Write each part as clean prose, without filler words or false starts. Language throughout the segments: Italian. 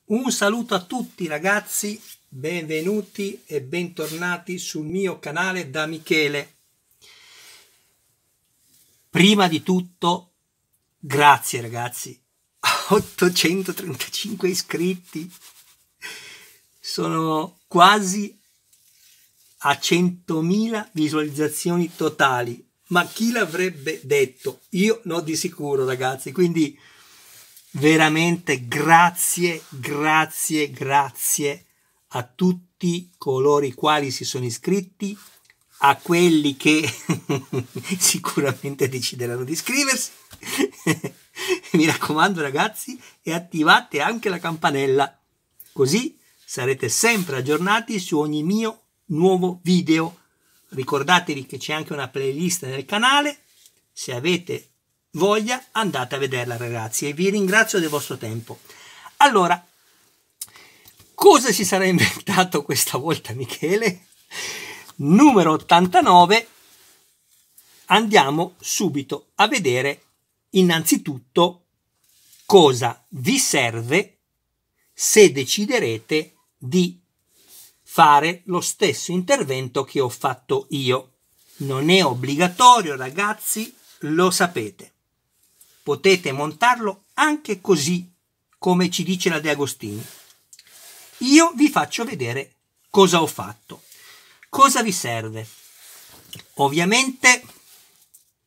Un saluto a tutti ragazzi, benvenuti e bentornati sul mio canale da Michele. Prima di tutto, grazie ragazzi, 835 iscritti, sono quasi a 100.000 visualizzazioni totali, ma chi l'avrebbe detto? Io no di sicuro ragazzi, quindi veramente grazie a tutti coloro i quali si sono iscritti, a quelli che sicuramente decideranno di iscriversi. Mi raccomando ragazzi, e attivate anche la campanella, così sarete sempre aggiornati su ogni mio nuovo video. Ricordatevi che c'è anche una playlist nel canale, se avete voglia andate a vederla ragazzi, e vi ringrazio del vostro tempo. Allora, cosa si sarà inventato questa volta Michele? Numero 89. Andiamo subito a vedere innanzitutto cosa vi serve se deciderete di fare lo stesso intervento che ho fatto io. Non è obbligatorio ragazzi, lo sapete. Potete montarlo anche così, come ci dice la De Agostini. Io vi faccio vedere cosa ho fatto. Cosa vi serve? Ovviamente,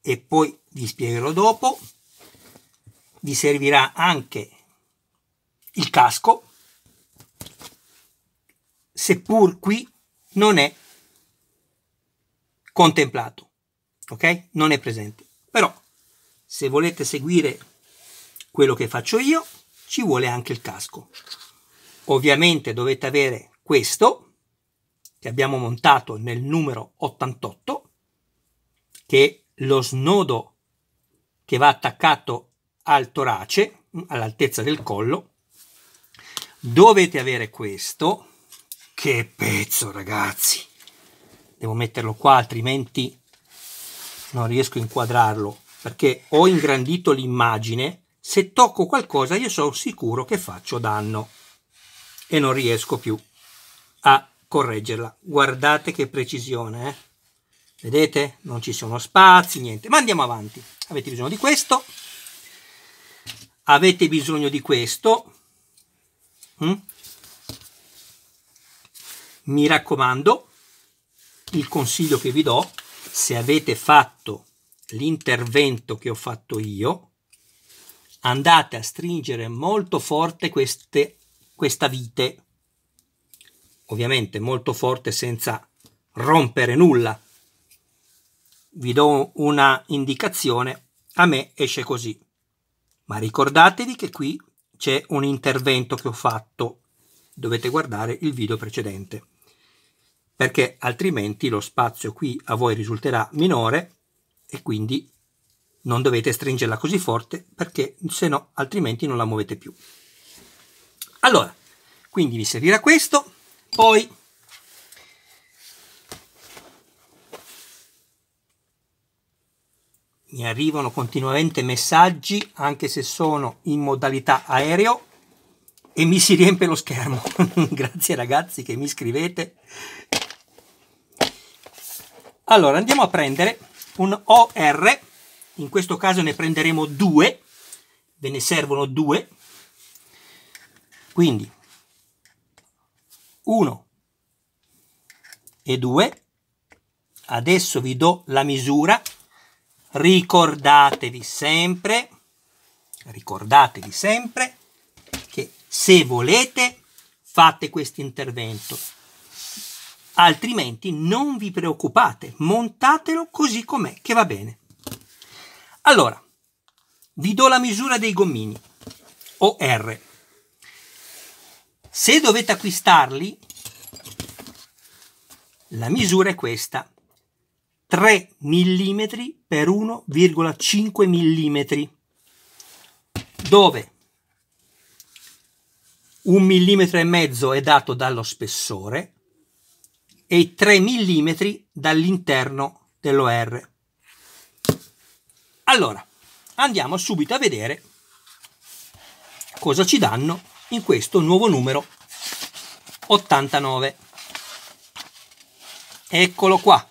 e poi vi spiegherò dopo, vi servirà anche il casco, seppur qui non è contemplato, ok? Non è presente. Però se volete seguire quello che faccio io, ci vuole anche il casco. Ovviamente dovete avere questo, che abbiamo montato nel numero 88, che è lo snodo che va attaccato al torace, all'altezza del collo. Dovete avere questo, che pezzo ragazzi! Devo metterlo qua, altrimenti non riesco a inquadrarlo, perché ho ingrandito l'immagine. Se tocco qualcosa io sono sicuro che faccio danno e non riesco più a correggerla. Guardate che precisione, eh? Vedete? Non ci sono spazi, niente. Ma andiamo avanti. Avete bisogno di questo, avete bisogno di questo. Mi raccomando, il consiglio che vi do, se avete fatto l'intervento che ho fatto io, andate a stringere molto forte questa vite, ovviamente molto forte senza rompere nulla. Vi do una indicazione, a me esce così, ma ricordatevi che qui c'è un intervento che ho fatto, dovete guardare il video precedente, perché altrimenti lo spazio qui a voi risulterà minore e quindi non dovete stringerla così forte, perché se no altrimenti non la muovete più. Allora, quindi vi servirà questo. Poi mi arrivano continuamente messaggi, anche se sono in modalità aereo, e mi si riempie lo schermo. Grazie ragazzi che mi scrivete. Allora andiamo a prendere un OR, in questo caso ne prenderemo due, ve ne servono due, quindi 1 e 2. Adesso vi do la misura. Ricordatevi sempre che se volete fate questo intervento, altrimenti non vi preoccupate, montatelo così com'è che va bene. Allora vi do la misura dei gommini OR. Se dovete acquistarli, la misura è questa: 3 mm per 1,5 mm, dove 1,5 mm è dato dallo spessore e 3 mm dall'interno dell'OR. Allora, andiamo subito a vedere cosa ci danno in questo nuovo numero 89. Eccolo qua.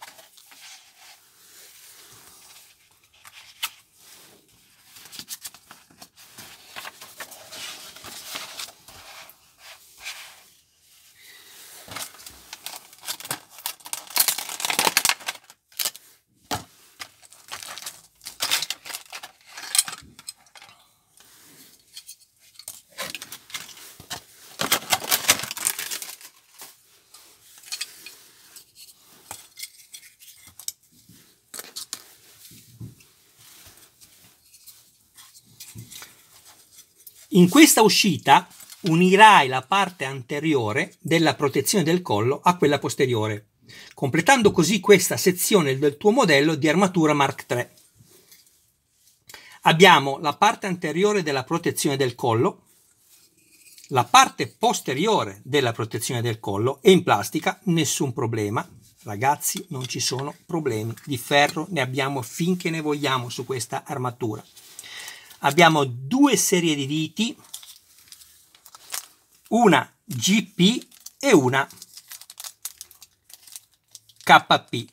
In questa uscita unirai la parte anteriore della protezione del collo a quella posteriore, completando così questa sezione del tuo modello di armatura Mark III. Abbiamo la parte anteriore della protezione del collo, la parte posteriore della protezione del collo e in plastica, nessun problema. Ragazzi, non ci sono problemi di ferro, ne abbiamo finché ne vogliamo su questa armatura. Abbiamo due serie di viti, una GP e una KP,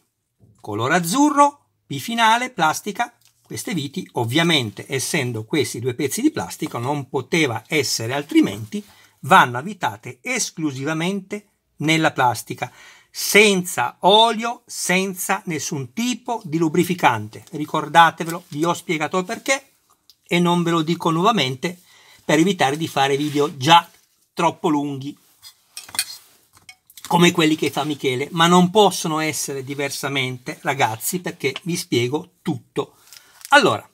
colore azzurro, P finale, plastica. Queste viti, ovviamente, essendo questi due pezzi di plastica, non poteva essere altrimenti, vanno avvitate esclusivamente nella plastica, senza olio, senza nessun tipo di lubrificante. Ricordatevelo, vi ho spiegato il perché e non ve lo dico nuovamente per evitare di fare video già troppo lunghi come quelli che fa Michele, ma non possono essere diversamente, ragazzi, perché vi spiego tutto. Allora,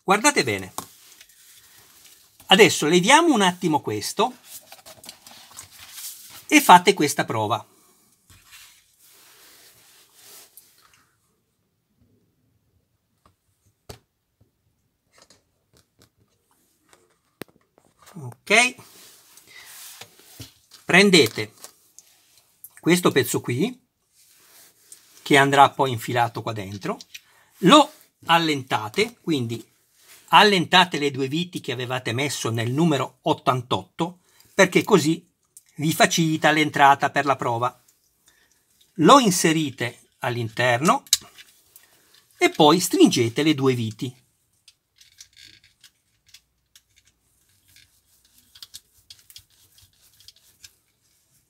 guardate bene. Adesso leviamo un attimo questo e fate questa prova. Ok, prendete questo pezzo qui che andrà poi infilato qua dentro, lo allentate, quindi allentate le due viti che avevate messo nel numero 88 perché così vi facilita l'entrata per la prova. Lo inserite all'interno e poi stringete le due viti.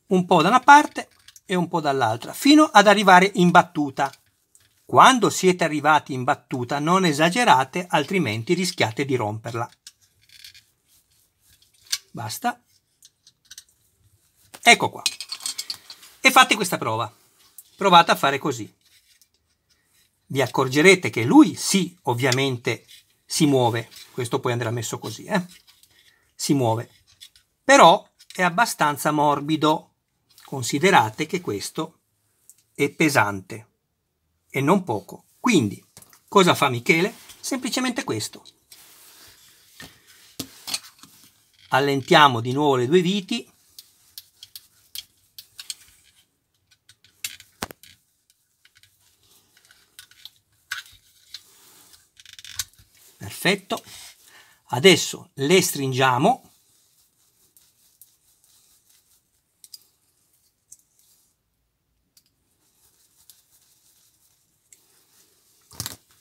Un po' da una parte e un po' dall'altra, fino ad arrivare in battuta. Quando siete arrivati in battuta non esagerate, altrimenti rischiate di romperla. Basta. Ecco qua. E fate questa prova. Provate a fare così. Vi accorgerete che lui sì, ovviamente si muove. Questo poi andrà messo così, si muove. Però è abbastanza morbido. Considerate che questo è pesante e non poco. Quindi, cosa fa Michele? Semplicemente questo. Allentiamo di nuovo le due viti. Perfetto. Adesso le stringiamo.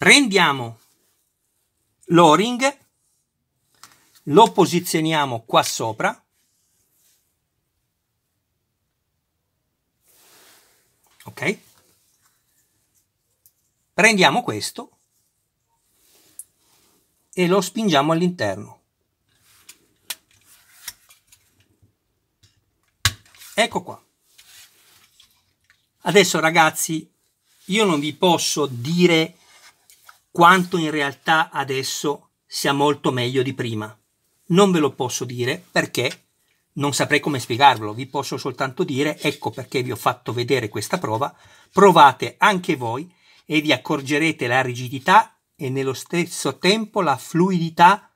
Prendiamo l'o-ring, lo posizioniamo qua sopra, ok? Prendiamo questo e lo spingiamo all'interno. Ecco qua. Adesso ragazzi, io non vi posso dire quanto in realtà adesso sia molto meglio di prima. Non ve lo posso dire perché non saprei come spiegarvelo, vi posso soltanto dire ecco perché vi ho fatto vedere questa prova, provate anche voi e vi accorgerete la rigidità e nello stesso tempo la fluidità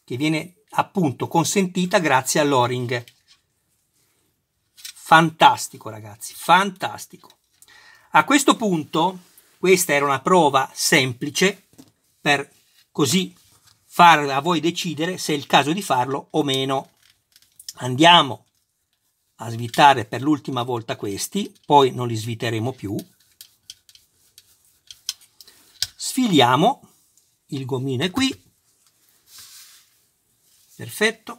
che viene appunto consentita grazie all'o-ring. Fantastico ragazzi, fantastico. A questo punto questa era una prova semplice per così far a voi decidere se è il caso di farlo o meno. Andiamo a svitare per l'ultima volta questi, poi non li sviteremo più. Sfiliamo, il gommino è qui, perfetto.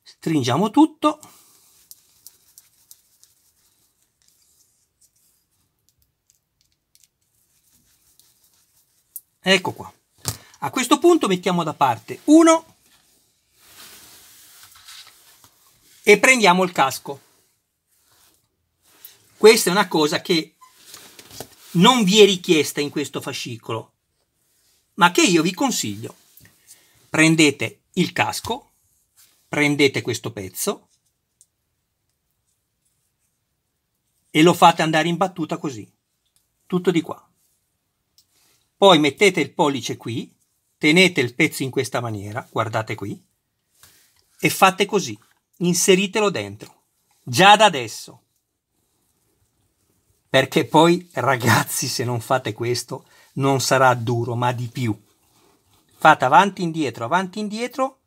Stringiamo tutto. Ecco qua. A questo punto mettiamo da parte uno e prendiamo il casco. Questa è una cosa che non vi è richiesta in questo fascicolo, ma che io vi consiglio. Prendete il casco, prendete questo pezzo e lo fate andare in battuta così, tutto di qua. Poi mettete il pollice qui, tenete il pezzo in questa maniera, guardate qui, e fate così, inseritelo dentro, già da adesso. Perché poi, ragazzi, se non fate questo, non sarà duro, ma di più. Fate avanti, indietro,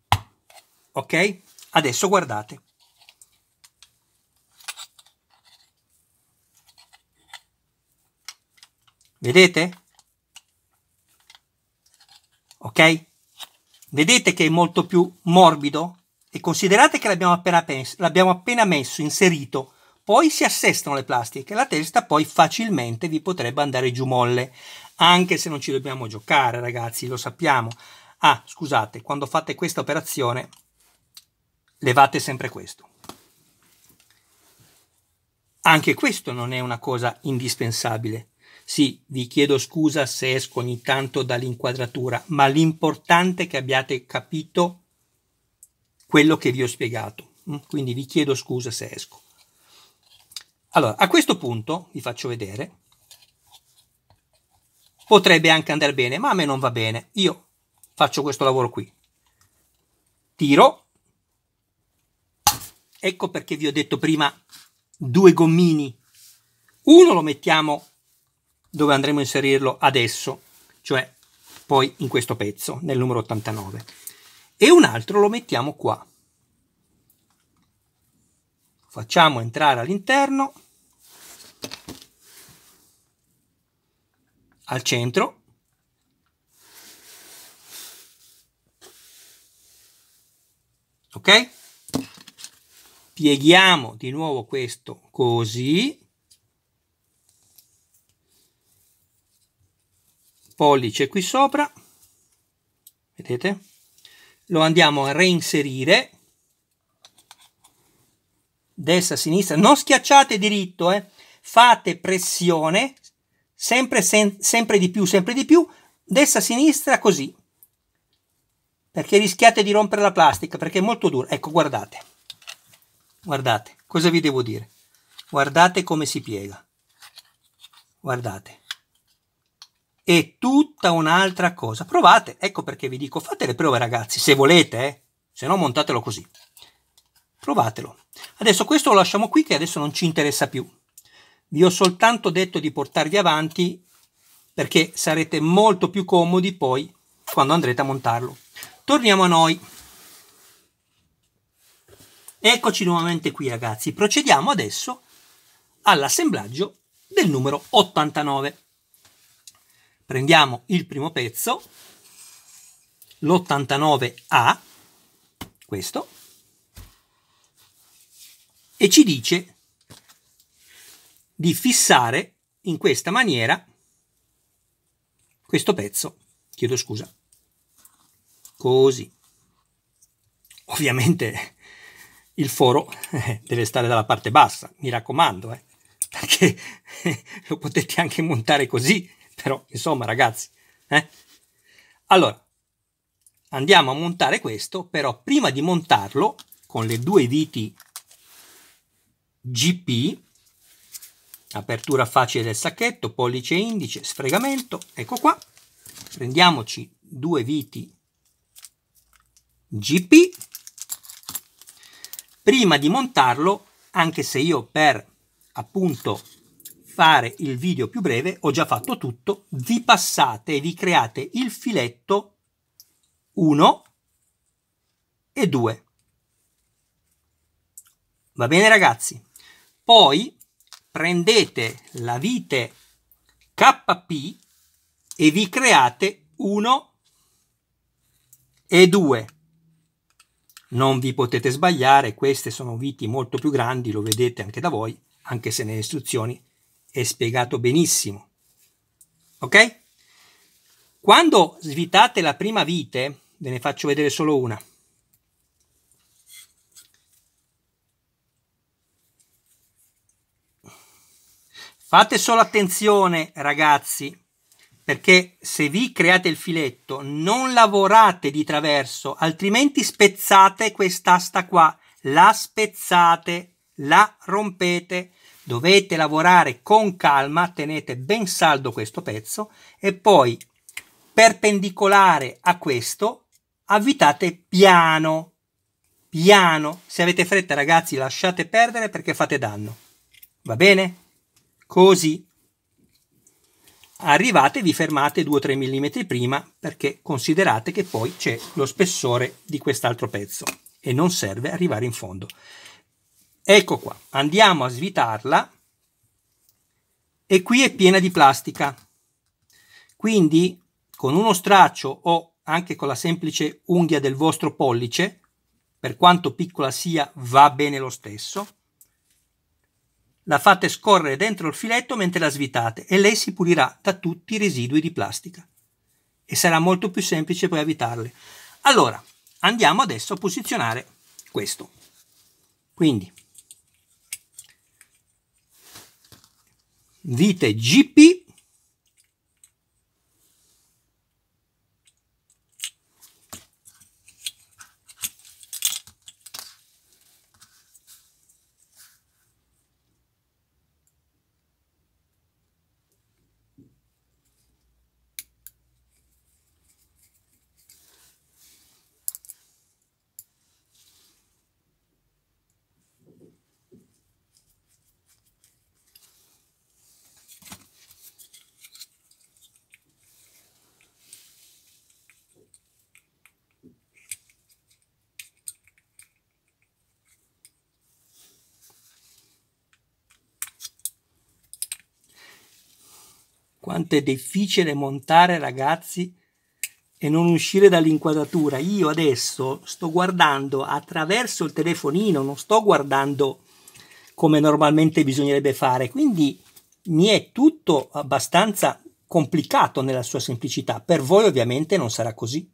ok? Adesso guardate. Vedete? Ok? Vedete che è molto più morbido? E considerate che l'abbiamo appena messo, inserito. Poi si assestano le plastiche, la testa poi facilmente vi potrebbe andare giù molle, anche se non ci dobbiamo giocare, ragazzi, lo sappiamo. Ah, scusate, quando fate questa operazione levate sempre questo. Anche questo non è una cosa indispensabile. Sì, vi chiedo scusa se esco ogni tanto dall'inquadratura, ma l'importante è che abbiate capito quello che vi ho spiegato. Quindi vi chiedo scusa se esco. Allora, a questo punto vi faccio vedere. Potrebbe anche andare bene, ma a me non va bene. Io faccio questo lavoro qui. Tiro. Ecco perché vi ho detto prima 2 gommini. Uno lo mettiamo dove andremo a inserirlo adesso, cioè poi in questo pezzo, nel numero 89. E un altro lo mettiamo qua. Facciamo entrare all'interno, al centro, ok? Pieghiamo di nuovo questo così, pollice qui sopra, vedete? Lo andiamo a reinserire, destra, sinistra, non schiacciate diritto, fate pressione, sempre di più, destra, sinistra, così, perché rischiate di rompere la plastica, perché è molto dura. Ecco, guardate, guardate, cosa vi devo dire? Guardate come si piega, guardate. È tutta un'altra cosa. Provate, ecco perché vi dico, fate le prove, ragazzi, se volete, se no montatelo così. Provatelo. Adesso questo lo lasciamo qui, che adesso non ci interessa più. Vi ho soltanto detto di portarvi avanti perché sarete molto più comodi poi quando andrete a montarlo. Torniamo a noi. Eccoci nuovamente qui, ragazzi. Procediamo adesso all'assemblaggio del numero 89. Prendiamo il primo pezzo, l'89A, questo, e ci dice di fissare in questa maniera questo pezzo, chiedo scusa, così. Ovviamente il foro deve stare dalla parte bassa, mi raccomando, perché lo potete anche montare così, però insomma, ragazzi, allora andiamo a montare questo, però prima di montarlo con le 2 viti GP, apertura facile del sacchetto, pollice e indice, sfregamento, ecco qua, prendiamoci 2 viti GP. Prima di montarlo, anche se io per appunto fare il video più breve ho già fatto tutto, vi passate e vi create il filetto 1 e 2. Va bene ragazzi? Poi prendete la vite KP e vi create 1 e 2. Non vi potete sbagliare, queste sono viti molto più grandi, lo vedete anche da voi, anche se nelle istruzioni è spiegato benissimo. Ok? Quando svitate la prima vite, ve ne faccio vedere solo una. Fate solo attenzione ragazzi, perché se vi create il filetto non lavorate di traverso, altrimenti spezzate quest'asta qua, la spezzate, la rompete. Dovete lavorare con calma, tenete ben saldo questo pezzo e poi perpendicolare a questo avvitate piano, piano. Se avete fretta ragazzi lasciate perdere perché fate danno. Va bene? Così arrivate, vi fermate 2-3 mm prima perché considerate che poi c'è lo spessore di quest'altro pezzo e non serve arrivare in fondo. Ecco qua, andiamo a svitarla e qui è piena di plastica, quindi con uno straccio o anche con la semplice unghia del vostro pollice, per quanto piccola sia va bene lo stesso, la fate scorrere dentro il filetto mentre la svitate e lei si pulirà da tutti i residui di plastica e sarà molto più semplice poi avvitarle. Allora, andiamo adesso a posizionare questo. Quindi, vite GP, quanto è difficile montare ragazzi e non uscire dall'inquadratura. Io adesso sto guardando attraverso il telefonino, non sto guardando come normalmente bisognerebbe fare, quindi mi è tutto abbastanza complicato nella sua semplicità. Per voi ovviamente non sarà così.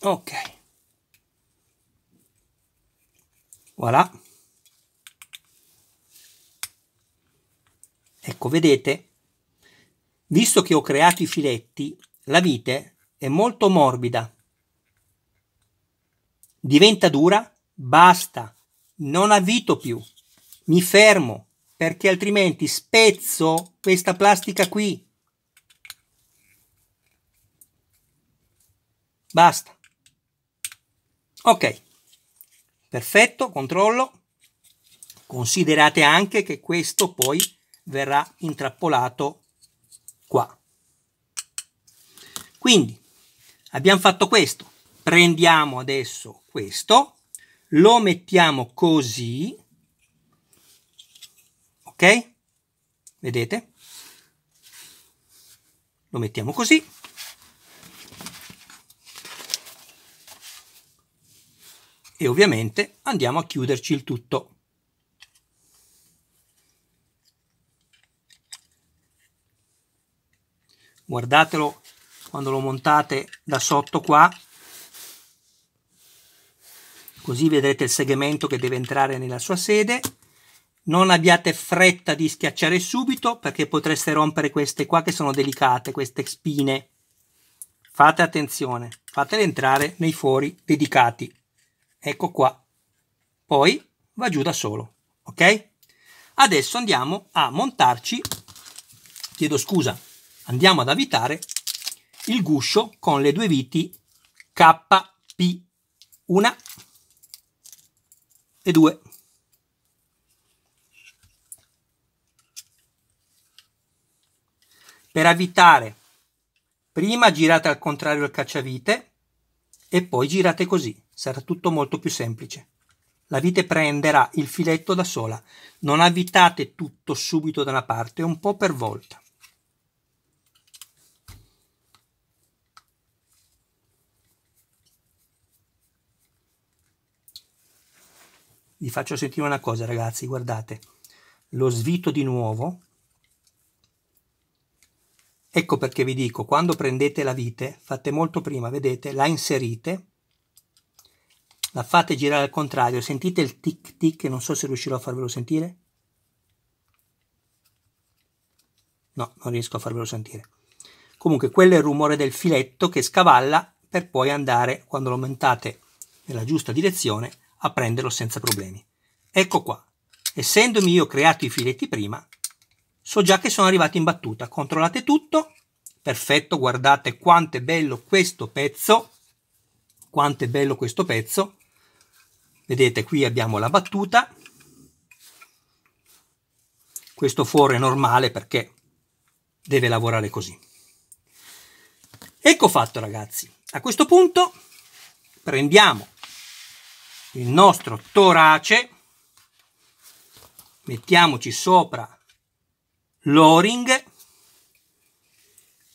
Ok, voilà. Ecco, vedete, visto che ho creato i filetti, la vite è molto morbida. Diventa dura? Basta, non avvito più, mi fermo, perché altrimenti spezzo questa plastica qui. Basta. Ok, perfetto, controllo. Considerate anche che questo poi verrà intrappolato qua. Quindi abbiamo fatto questo. Prendiamo adesso questo, lo mettiamo così, ok? Vedete? Lo mettiamo così. E ovviamente andiamo a chiuderci il tutto. Guardatelo quando lo montate da sotto qua, così vedrete il segmento che deve entrare nella sua sede. Non abbiate fretta di schiacciare subito perché potreste rompere queste qua che sono delicate, queste spine. Fate attenzione, fatele entrare nei fori dedicati. Ecco qua. Poi va giù da solo, ok? Adesso andiamo a montarci, chiedo scusa, andiamo ad avvitare il guscio con le due viti KP, una e due. Per avvitare, prima girate al contrario il cacciavite e poi girate così, sarà tutto molto più semplice. La vite prenderà il filetto da sola, non avvitate tutto subito da una parte, un po' per volta. Vi faccio sentire una cosa, ragazzi, guardate, lo svito di nuovo. Ecco perché vi dico, quando prendete la vite, fate molto prima, vedete, la inserite, la fate girare al contrario, sentite il tic tic, non so se riuscirò a farvelo sentire. No, non riesco a farvelo sentire. Comunque quello è il rumore del filetto che scavalla per poi andare, quando lo montate nella giusta direzione, a prenderlo senza problemi. Ecco qua, essendomi io creato i filetti prima, so già che sono arrivati in battuta. Controllate tutto, perfetto, guardate quanto è bello questo pezzo, quanto è bello questo pezzo. Vedete, qui abbiamo la battuta, questo foro è normale perché deve lavorare così. Ecco fatto, ragazzi. A questo punto prendiamo il nostro torace, mettiamoci sopra l'o-ring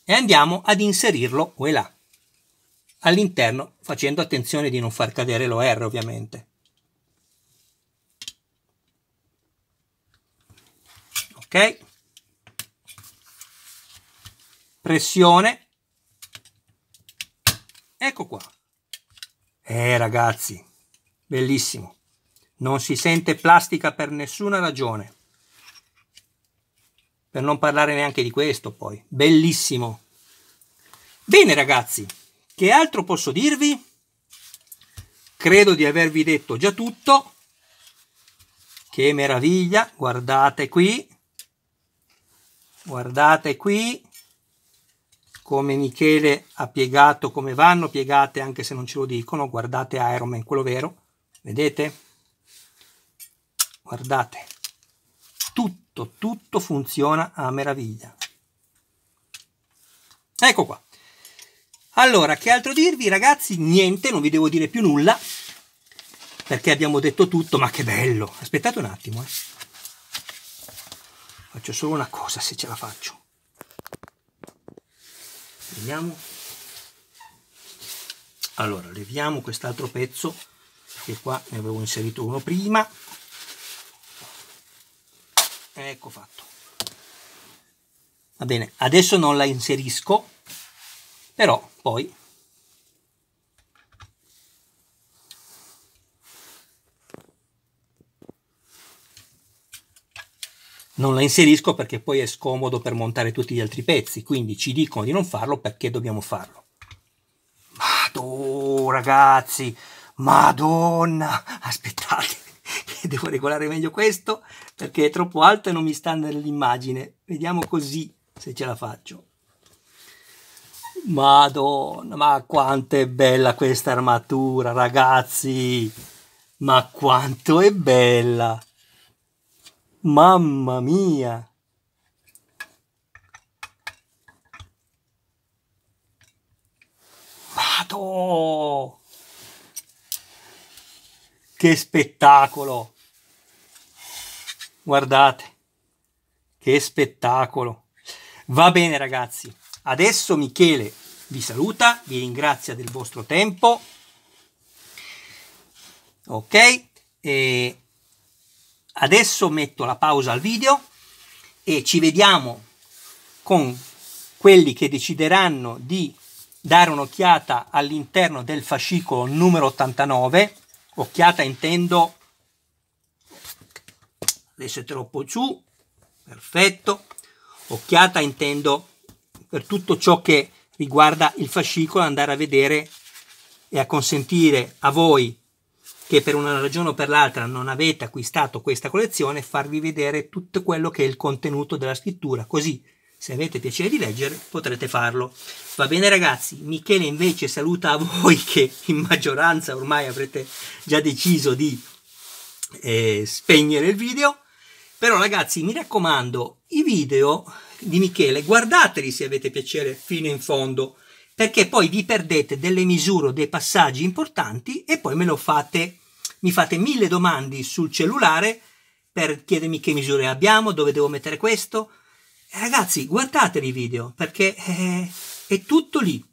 e andiamo ad inserirlo qua e là all'interno, facendo attenzione di non far cadere l'OR, ovviamente. Ok, pressione, ecco qua. Ragazzi, bellissimo, non si sente plastica per nessuna ragione, per non parlare neanche di questo, poi bellissimo. Bene, ragazzi, che altro posso dirvi? Credo di avervi detto già tutto. Che meraviglia, guardate qui come Michele ha piegato, come vanno piegate anche se non ce lo dicono. Guardate Iron Man, quello vero, vedete? Guardate, tutto funziona a meraviglia. Ecco qua. Allora, che altro dirvi, ragazzi? Niente, non vi devo dire più nulla perché abbiamo detto tutto. Ma che bello, aspettate un attimo, faccio solo una cosa, se ce la faccio. Vediamo. Allora, leviamo quest'altro pezzo, perché qua ne avevo inserito uno prima. Ecco fatto. Va bene, adesso non la inserisco, però poi non la inserisco perché poi è scomodo per montare tutti gli altri pezzi, quindi ci dicono di non farlo perché dobbiamo farlo. Ragazzi, madonna, aspettate che devo regolare meglio questo perché è troppo alto e non mi sta nell'immagine. Vediamo così se ce la faccio. Madonna, ma quanto è bella questa armatura, ragazzi, ma quanto è bella, mamma mia. Madonna, che spettacolo, guardate, che spettacolo. Va bene, ragazzi, adesso Michele vi saluta, vi ringrazia del vostro tempo, ok? E adesso metto la pausa al video e ci vediamo con quelli che decideranno di dare un'occhiata all'interno del fascicolo numero 89. Occhiata intendo, adesso è troppo giù, perfetto. Occhiata intendo per tutto ciò che riguarda il fascicolo, andare a vedere e a consentire a voi che per una ragione o per l'altra non avete acquistato questa collezione, farvi vedere tutto quello che è il contenuto della scrittura, così se avete piacere di leggere potrete farlo. Va bene, ragazzi, Michele invece saluta a voi che in maggioranza ormai avrete già deciso di spegnere il video. Però, ragazzi, mi raccomando, i video di Michele, guardateli se avete piacere fino in fondo, perché poi vi perdete delle misure, dei passaggi importanti e poi mi fate 1000 domande sul cellulare per chiedermi che misure abbiamo, dove devo mettere questo. Ragazzi, guardateli i video, perché è tutto lì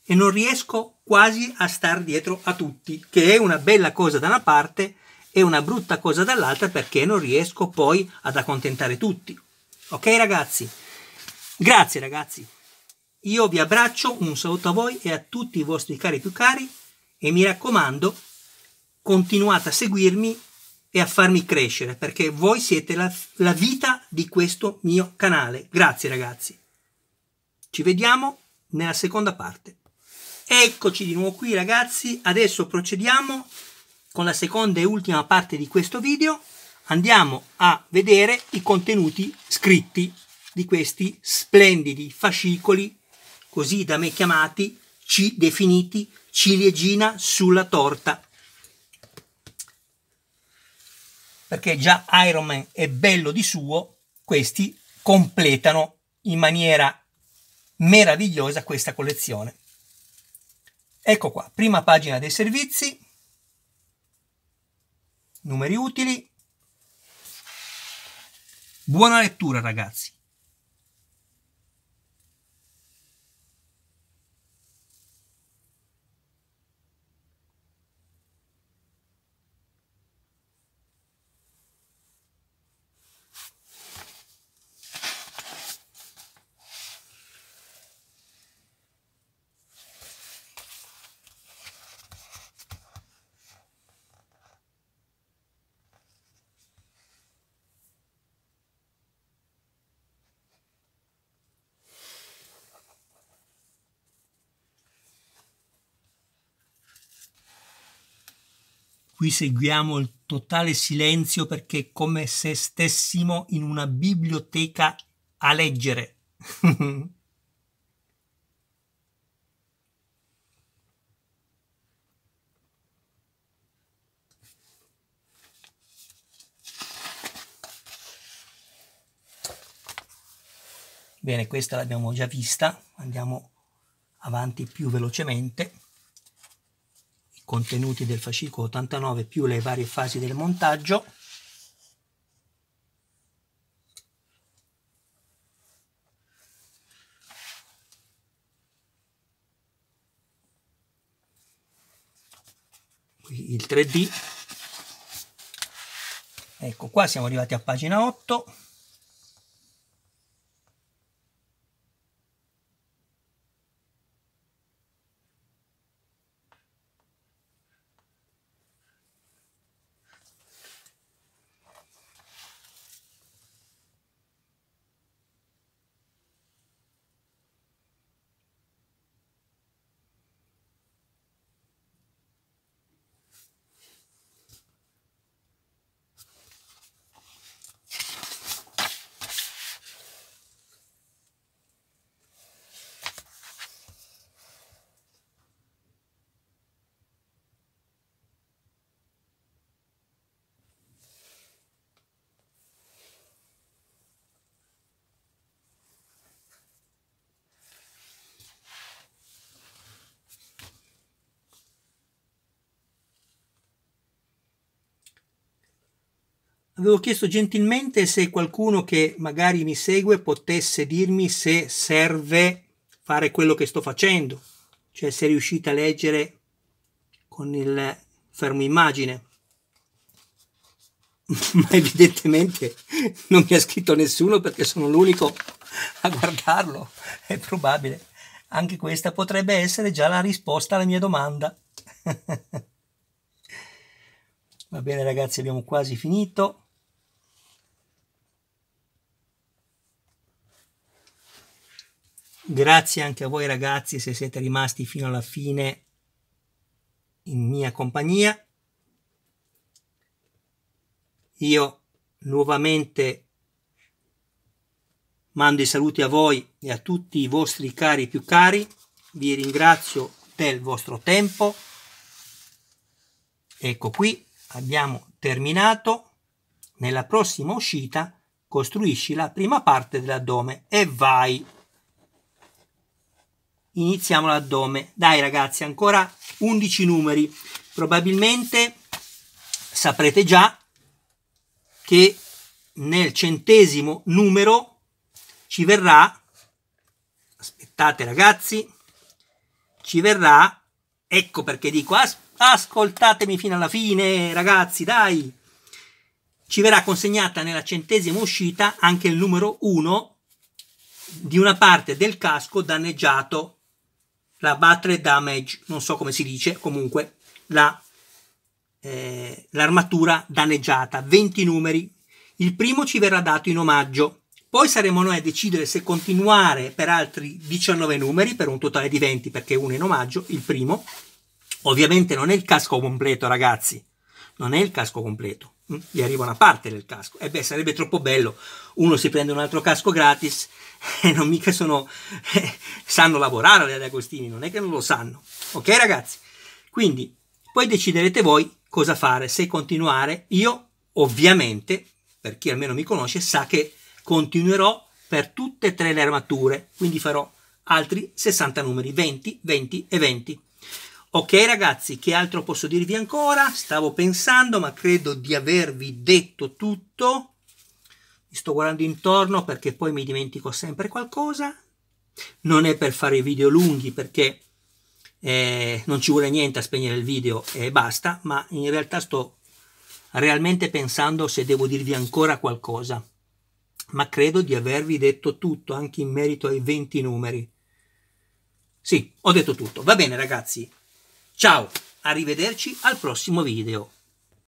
e non riesco quasi a star dietro a tutti, che è una bella cosa da una parte e una brutta cosa dall'altra, perché non riesco poi ad accontentare tutti. Ok ragazzi? Grazie ragazzi. Io vi abbraccio, un saluto a voi e a tutti i vostri cari più cari e mi raccomando, continuate a seguirmi e a farmi crescere, perché voi siete la vita di questo mio canale. Grazie ragazzi. Ci vediamo nella seconda parte. Eccoci di nuovo qui ragazzi, adesso procediamo con la seconda e ultima parte di questo video. Andiamo a vedere i contenuti scritti di questi splendidi fascicoli, così da me chiamati, definiti ciliegina sulla torta. Perché già Iron Man è bello di suo, questi completano in maniera meravigliosa questa collezione. Ecco qua, prima pagina dei servizi, numeri utili. Buona lettura ragazzi. Qui seguiamo il totale silenzio perché è come se stessimo in una biblioteca a leggere. Bene, questa l'abbiamo già vista, andiamo avanti più velocemente. I contenuti del fascicolo 89 più le varie fasi del montaggio. Qui il 3D. Ecco qua, siamo arrivati a pagina 8. Avevo chiesto gentilmente se qualcuno che magari mi segue potesse dirmi se serve fare quello che sto facendo, cioè se riuscite a leggere con il fermo immagine. Ma evidentemente non mi ha scritto nessuno perché sono l'unico a guardarlo, è probabile. Anche questa potrebbe essere già la risposta alla mia domanda. Va bene ragazzi, abbiamo quasi finito. Grazie anche a voi ragazzi se siete rimasti fino alla fine in mia compagnia. Io nuovamente mando i saluti a voi e a tutti i vostri cari più cari. Vi ringrazio del vostro tempo. Ecco qui, abbiamo terminato. Nella prossima uscita costruisci la prima parte dell'addome e vai. Iniziamo l'addome. Dai ragazzi, ancora 11 numeri. Probabilmente saprete già che nel 100° numero ci verrà, aspettate ragazzi, ci verrà, ecco perché dico ascoltatemi fino alla fine ragazzi, dai, ci verrà consegnata nella 100ª uscita anche il numero 1 di una parte del casco danneggiato, la battery damage, non so come si dice, comunque l'armatura danneggiata, 20 numeri. Il primo ci verrà dato in omaggio, poi saremo noi a decidere se continuare per altri 19 numeri, per un totale di 20 perché uno in omaggio, il primo. Ovviamente non è il casco completo ragazzi, non è il casco completo, gli arriva una parte del casco, e beh sarebbe troppo bello, uno si prende un altro casco gratis e non mica sanno lavorare alle De Agostini, non è che non lo sanno, ok ragazzi? Quindi poi deciderete voi cosa fare, se continuare. Io ovviamente, per chi almeno mi conosce, sa che continuerò per tutte e 3 le armature, quindi farò altri 60 numeri, 20, 20 e 20. Ok ragazzi, che altro posso dirvi ancora? Stavo pensando, ma credo di avervi detto tutto. Mi sto guardando intorno perché poi mi dimentico sempre qualcosa. Non è per fare video lunghi perché non ci vuole niente a spegnere il video e basta, ma in realtà sto realmente pensando se devo dirvi ancora qualcosa. Ma credo di avervi detto tutto, anche in merito ai 20 numeri. Sì, ho detto tutto. Va bene ragazzi. Ciao, arrivederci al prossimo video.